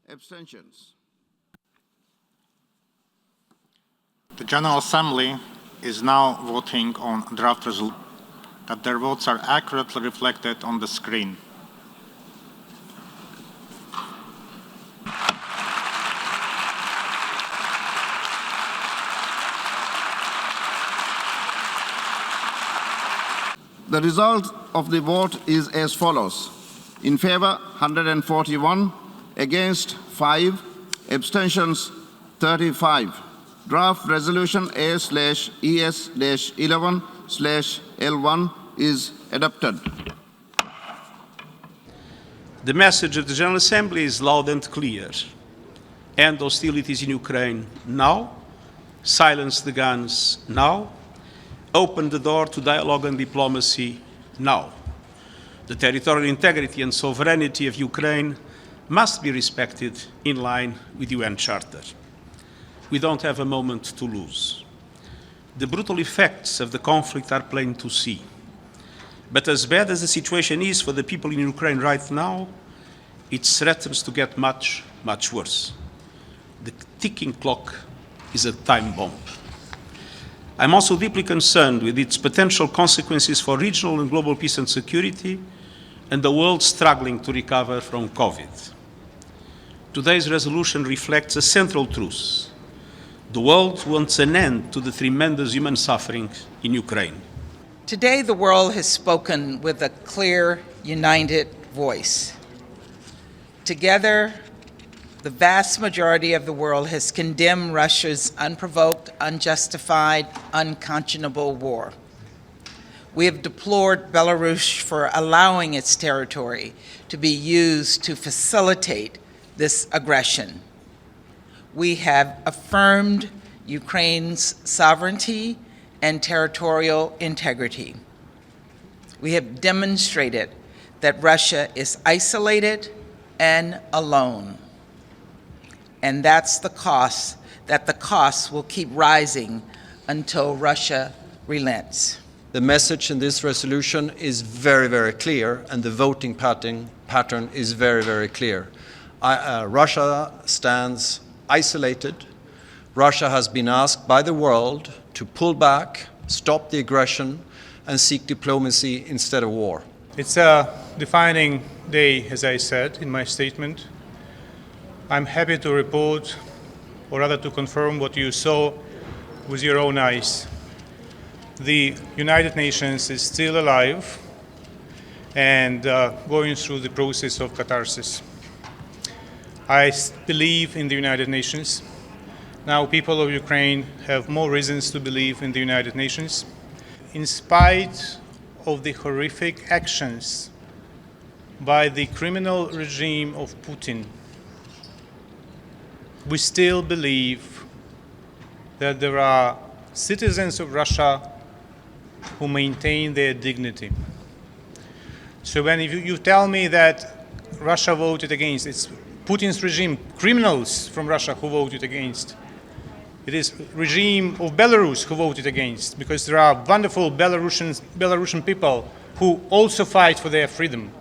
Abstentions. The General Assembly is now voting on draft resolution that their votes are accurately reflected on the screen. The result of the vote is as follows. In favor, 141, against 5, abstentions 35. Draft resolution A/ES/11/L1 is adopted. The message of the General Assembly is loud and clear. End hostilities in Ukraine now. Silence the guns now. Open the door to dialogue and diplomacy now. The territorial integrity and sovereignty of Ukraine must be respected in line with UN Charter. We don't have a moment to lose. The brutal effects of the conflict are plain to see. But as bad as the situation is for the people in Ukraine right now, it threatens to get much, much worse. The ticking clock is a time bomb. I'm also deeply concerned with its potential consequences for regional and global peace and security and the world struggling to recover from COVID. Today's resolution reflects a central truth. The world wants an end to the tremendous human suffering in Ukraine. Today, the world has spoken with a clear, united voice. Together, the vast majority of the world has condemned Russia's unprovoked, unjustified, unconscionable war. We have deplored Belarus for allowing its territory to be used to facilitate this aggression. We have affirmed Ukraine's sovereignty and territorial integrity. We have demonstrated that Russia is isolated and alone. And that's the cost, that the costs will keep rising until Russia relents. The message in this resolution is very, very clear, and the voting pattern is very, very clear. Russia stands isolated. Russia has been asked by the world to pull back, stop the aggression, and seek diplomacy instead of war. It's a defining day, as I said in my statement. I'm happy to report, or rather to confirm what you saw with your own eyes. The United Nations is still alive and going through the process of catharsis. I believe in the United Nations. Now people of Ukraine have more reasons to believe in the United Nations. In spite of the horrific actions by the criminal regime of Putin, we still believe that there are citizens of Russia who maintain their dignity. So when you tell me that Russia voted against, it's Putin's regime, criminals from Russia who voted against. It is regime of Belarus who voted against, because there are wonderful Belarusian people who also fight for their freedom.